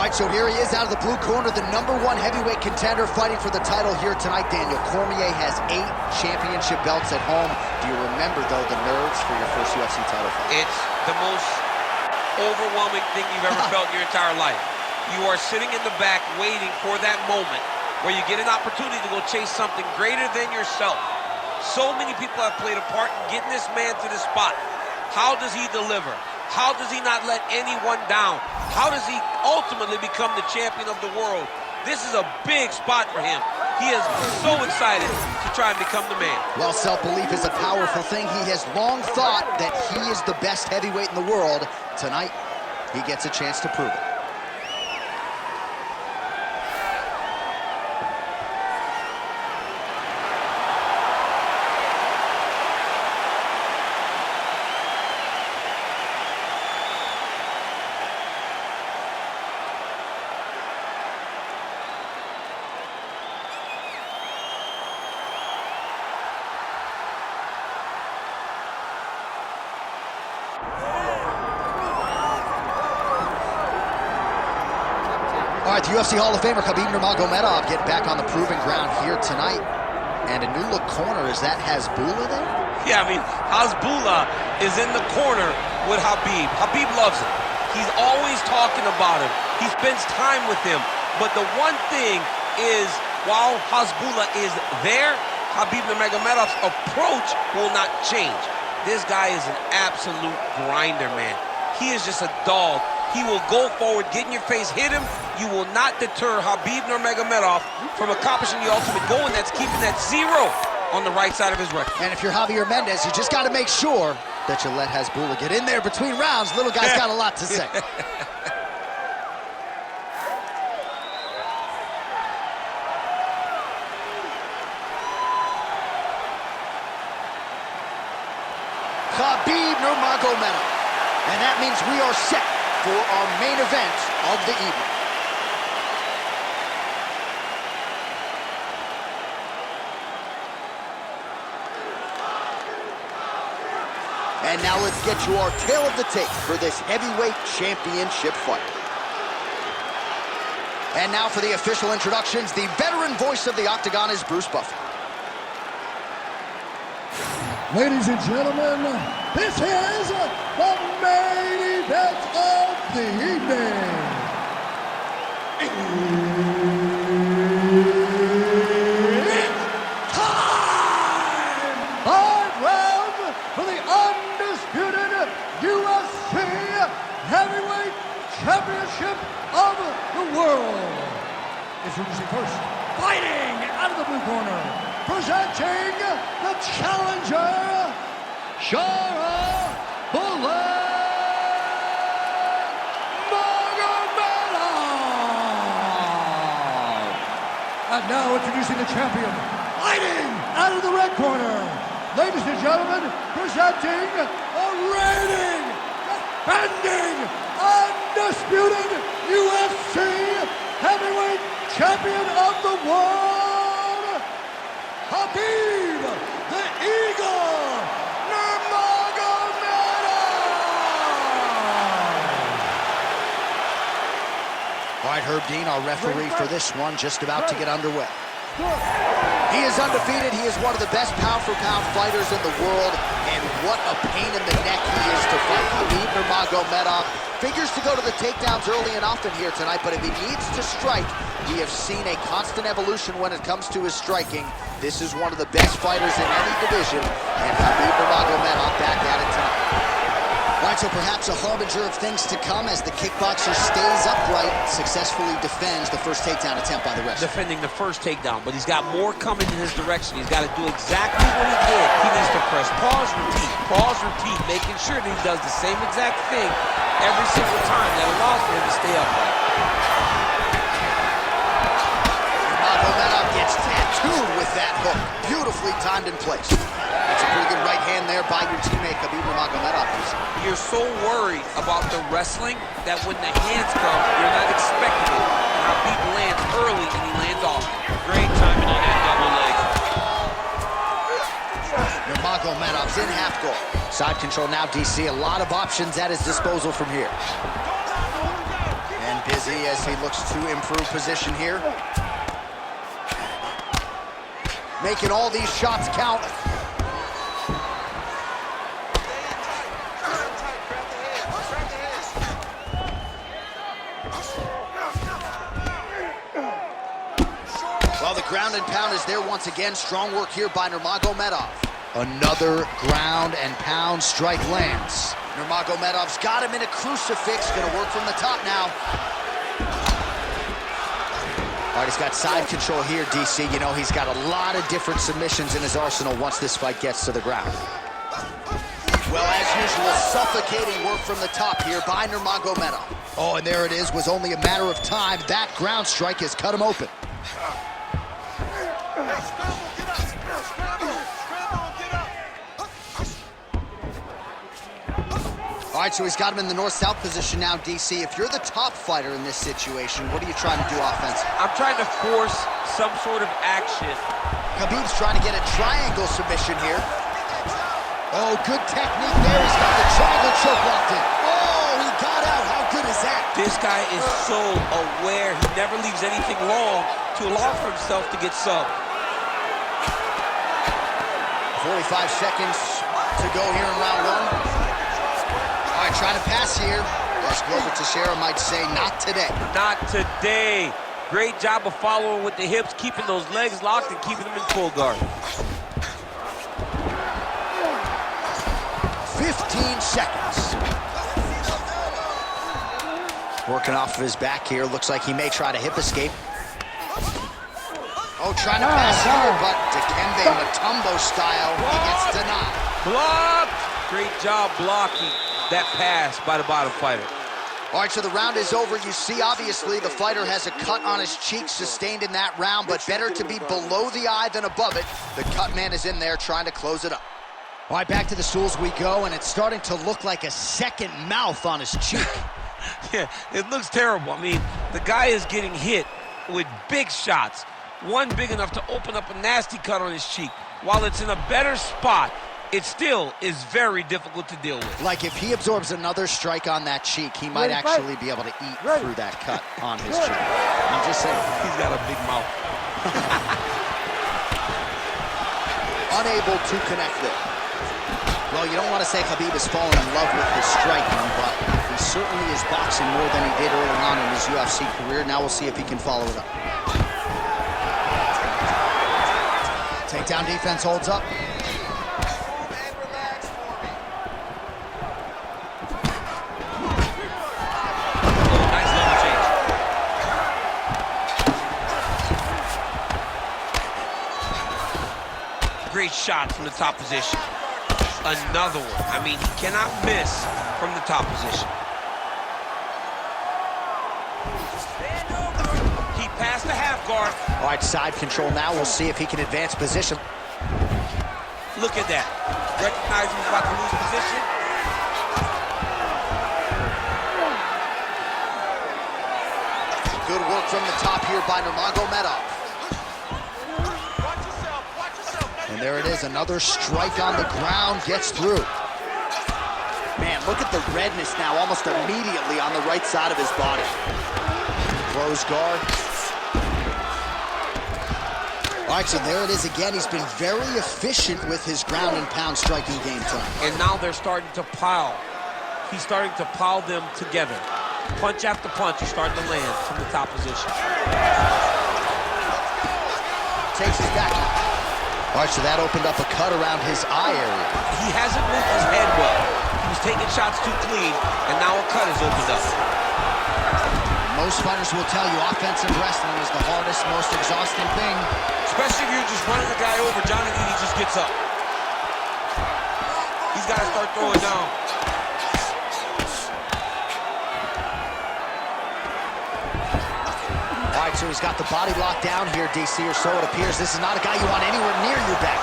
right, so here he is out of the blue corner, the #1 heavyweight contender fighting for the title here tonight. Daniel Cormier has 8 championship belts at home. Do you remember, though, the nerves for your first UFC title fight? It's the most overwhelming thing you've ever felt in your entire life. You are sitting in the back waiting for that moment where you get an opportunity to go chase something greater than yourself. So many people have played a part in getting this man to this spot. How does he deliver? How does he not let anyone down? How does he ultimately become the champion of the world? This is a big spot for him. He is so excited to try and become the man. Well, self-belief is a powerful thing. He has long thought that he is the best heavyweight in the world. Tonight, he gets a chance to prove it. All right, the UFC Hall of Famer Khabib Nurmagomedov get back on the proving ground here tonight. And a new look corner, is that Hasbulla there? Yeah, I mean, Hasbulla is in the corner with Khabib. Khabib loves him. He's always talking about him. He spends time with him. But the one thing is, while Hasbulla is there, Khabib Nurmagomedov's approach will not change. This guy is an absolute grinder, man. He is just a dog. He will go forward, get in your face, hit him. You will not deter Khabib Nurmagomedov from accomplishing the ultimate goal, and that's keeping that 0 on the right side of his record. And if you're Javier Mendez, you just got to make sure that you let Hasbulla get in there between rounds. Little guy's got a lot to say. Khabib Nurmagomedov. And that means we are set for our main event of the evening. And now let's get you our tale of the tape for this heavyweight championship fight. And now for the official introductions, the veteran voice of the Octagon is Bruce Buffer. Ladies and gentlemen, this is the main event of the evening. It's time! 5 rounds for the undisputed UFC Heavyweight Championship of the world. Introducing first, fighting out of the blue corner, presenting the challenger, Sharaputdin Magomedov. And now introducing the champion, fighting out of the red corner, ladies and gentlemen, presenting a reigning, defending, undisputed UFC heavyweight champion of the world, Khabib the Eagle Nurmagomedov. All right, Herb Dean, our referee for this one, just about to get underway. He is undefeated. He is one of the best pound-for-pound fighters in the world, and what a pain in the neck he is to fight. Khabib Nurmagomedov figures to go to the takedowns early and often here tonight, but if he needs to strike, we have seen a constant evolution when it comes to his striking. This is one of the best fighters in any division, and Khabib Nurmagomedov back at it tonight. All right, so perhaps a harbinger of things to come as the kickboxer stays upright, successfully defends the first takedown attempt by the wrestler. Defending the first takedown, but he's got more coming in his direction. He's got to do exactly what he did. He needs to press pause, repeat, making sure that he does the same exact thing every single time. That allows for him to stay upright. Nurmagomedov gets tattooed with that hook. Beautifully timed in place. That's a pretty good right hand there by your teammate, Khabib Nurmagomedov. You're so worried about the wrestling that when the hands come, you're not expecting it. And Khabib lands early and he lands off. Great timing on that double leg. Nurmagomedov's in half guard. Side control now, DC. A lot of options at his disposal from here. And Dizzy as he looks to improve position here. Making all these shots count. Well, the ground and pound is there once again. Strong work here by Nurmagomedov. Another ground and pound strike lands. Nurmagomedov's got him in a crucifix. Gonna work from the top now. All right, he's got side control here, DC. You know, he's got a lot of different submissions in his arsenal once this fight gets to the ground. Well, as usual, suffocating work from the top here by Nurmagomedov. Oh, and there it is. Was only a matter of time. That ground strike has cut him open. All right, so he's got him in the north-south position now, DC. If you're the top fighter in this situation, what are you trying to do offensively? I'm trying to force some sort of action. Khabib's trying to get a triangle submission here. Oh, good technique there. He's got the triangle choke locked in. Oh, he got out. How good is that? This guy is so aware. He never leaves anything long to allow for himself to get subbed. 45 seconds to go here in round one. All right, trying to pass here. As Glover Teixeira might say, not today. Not today. Great job of following with the hips, keeping those legs locked and keeping them in full guard. 15 seconds. Working off of his back here. Looks like he may try to hip escape. Oh, trying to pass here, but Dikembe Mutombo style, he gets denied. Blocked! Great job blocking that pass by the bottom fighter. All right, so the round is over. You see, obviously, the fighter has a cut on his cheek sustained in that round, but better to be below the eye than above it. The cut man is in there trying to close it up. All right, back to the stools we go, and it's starting to look like a second mouth on his cheek. Yeah, it looks terrible. I mean, the guy is getting hit with big shots. One big enough to open up a nasty cut on his cheek. While it's in a better spot, it still is very difficult to deal with. Like if he absorbs another strike on that cheek, he might actually be able to eat through that cut on his cheek. I'm just saying. He's got a big mouth. Unable to connect there. Well, you don't want to say Khabib has fallen in love with his striking, but he certainly is boxing more than he did early on in his UFC career. Now we'll see if he can follow it up. Takedown defense holds up. Great shot from the top position. Another one. I mean, he cannot miss from the top position. He passed the half guard. All right, side control now. We'll see if he can advance position. Look at that. Recognizing he's about to lose position. Good work from the top here by Nurmagomedov. And there it is, another strike on the ground, gets through. Man, look at the redness now, almost immediately on the right side of his body. Close guard. All right, so there it is again. He's been very efficient with his ground and pound striking game plan. And now they're starting to pile. He's starting to pile them together. Punch after punch is starting to land from the top position. Takes his back. All right, so that opened up a cut around his eye area. He hasn't moved his head well. He was taking shots too clean, and now a cut has opened up. Most fighters will tell you offensive wrestling is the hardest, most exhausting thing. Especially if you're just running the guy over. Johnny Lee just gets up. He's got to start throwing down. All right, so he's got the body locked down here, DC, or so it appears. This is not a guy you want anywhere near your back.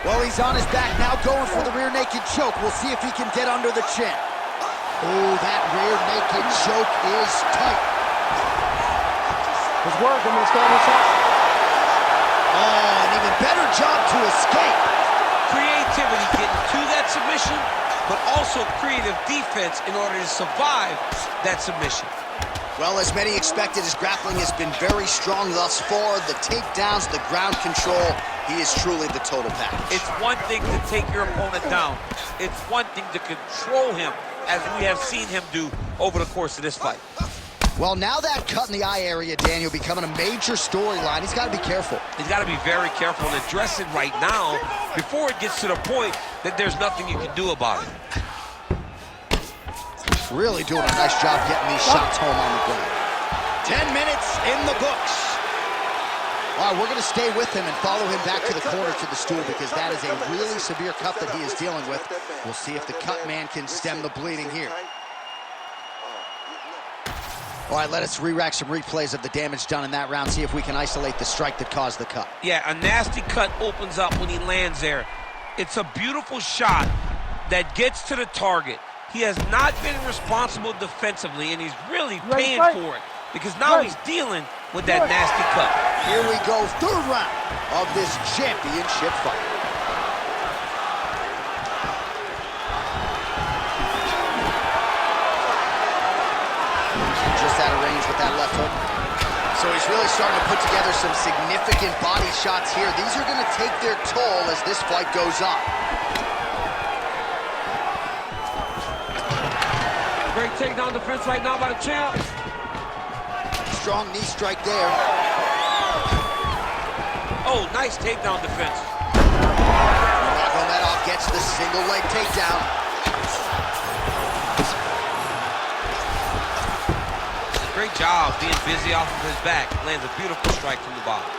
Well, he's on his back now, going for the rear naked choke. We'll see if he can get under the chin. Oh, that rear naked choke is tight. It's working, it's starting to shot. Oh, an even better job to escape. Creativity getting to that submission but also creative defense in order to survive that submission. Well, as many expected, his grappling has been very strong thus far. The takedowns, the ground control, he is truly the total package. It's one thing to take your opponent down. It's one thing to control him, as we have seen him do over the course of this fight. Well, now that cut in the eye area, Daniel, becoming a major storyline, he's got to be careful. He's got to be very careful and address it right now before it gets to the point that there's nothing you can do about it. Really doing a nice job getting these shots home on the ground. 10 minutes in the books. All right, we're going to stay with him and follow him back to the corner to the stool because that is a really severe cut that he is dealing with. We'll see if the cut man can stem the bleeding here. All right, let us re-rack some replays of the damage done in that round, see if we can isolate the strike that caused the cut. Yeah, a nasty cut opens up when he lands there. It's a beautiful shot that gets to the target. He has not been responsible defensively, and he's really paying for it because now he's dealing with that nasty cut. Here we go, third round of this championship fight. Just out of range with that left hook. So he's really starting to put together some significant body shots here. These are going to take their toll as this fight goes on. Great takedown defense right now by the champ. Strong knee strike there. Oh, nice takedown defense. Magomedov gets the single leg takedown. Great job being busy off of his back. Lands a beautiful strike from the bottom.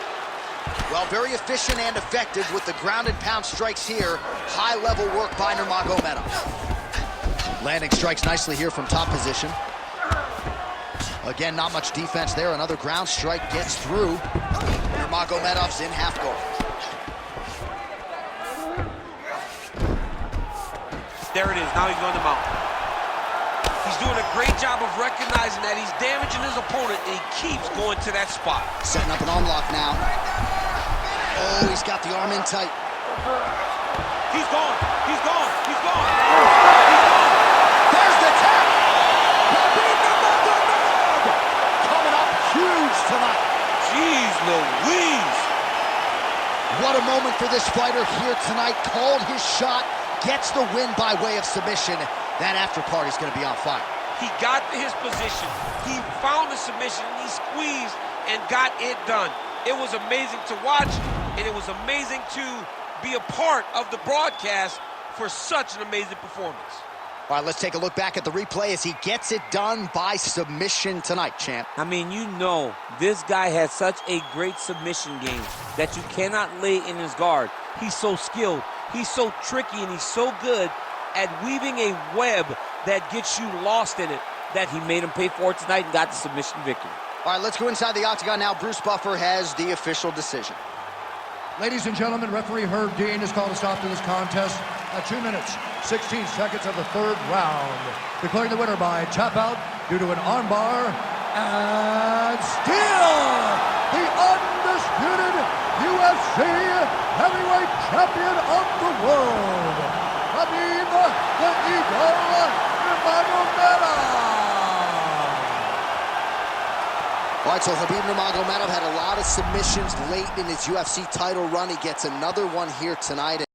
Well, very efficient and effective with the ground and pound strikes here. High level work by Nurmagomedov. Landing strikes nicely here from top position. Again, not much defense there. Another ground strike gets through. Nurmagomedov's in half guard. There it is. Now he's going to mount. He's doing a great job of recognizing that he's damaging his opponent, and he keeps going to that spot. Setting up an arm lock now. Oh, he's got the arm in tight. He's gone. He's gone. He's gone. There's the tap. Khabib Nurmagomedov coming up huge tonight. Jeez Louise. What a moment for this fighter here tonight. Called his shot, gets the win by way of submission. That after party's going to be on fire. He got to his position. He found the submission, and he squeezed and got it done. It was amazing to watch, and it was amazing to be a part of the broadcast for such an amazing performance. All right, let's take a look back at the replay as he gets it done by submission tonight, champ. I mean, you know, this guy has such a great submission game that you cannot lay in his guard. He's so skilled, he's so tricky, and he's so good at weaving a web that gets you lost in it that he made him pay for it tonight and got the submission victory. All right, let's go inside the octagon now. Bruce Buffer has the official decision. Ladies and gentlemen, referee Herb Dean has called a stop to this contest at 2 minutes, 16 seconds of the third round, declaring the winner by tap out due to an armbar and still the undisputed UFC heavyweight champion of the world, Khabib the Eagle Nurmagomedov. All right, so Khabib Nurmagomedov had a lot of submissions late in his UFC title run. He gets another one here tonight.